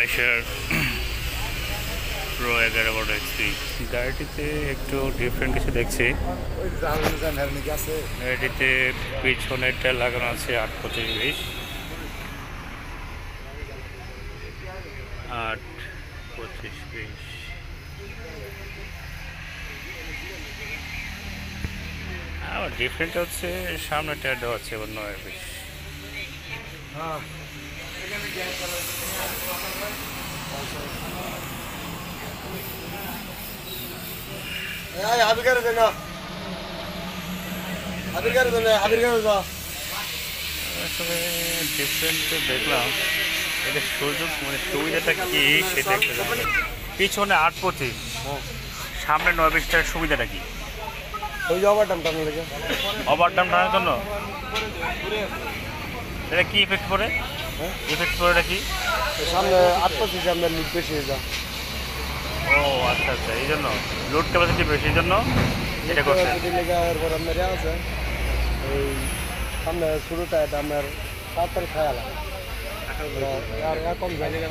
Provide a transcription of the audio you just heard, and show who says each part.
Speaker 1: আইসার প্রো 11 বড় এক্সপি গাড়িটিতে একটু ডিফারেন্ট কিছু দেখছি। গাড়িটিতে পিছনেরটা লাগানো আছে 8/25 8/25 আর ডিফারেন্ট হচ্ছে সামনে টায়ারটা হচ্ছে 9/20। আসলে ডিফারেন্ট তো দেখলাম, এটা সুযোগ মানে সুবিধাটা কি সেটা একটু জানলাম। পিছনে 8/25, সামনে 9/20টার সুবিধাটা কি?
Speaker 2: ওই যে ওভার দামটা নিয়ে
Speaker 1: ওভার দাম টানার জন্য এটা কি ইফেক্ট পড়ে? ইফেক্ট পড়ে এটা কি?
Speaker 2: সামনে 8% আপনার লিক বেশি হয়ে যায়।
Speaker 1: ও আচ্ছা আচ্ছা, এই জন্য লোড ক্যাপাসিটি বেশি, এই জন্য এটা করছে।
Speaker 2: এরপর আপনার আছে এই সামনে শুরুটা এটা আপনার তাড়াতাড়ি খাওয়া লাগে আর কম জানি না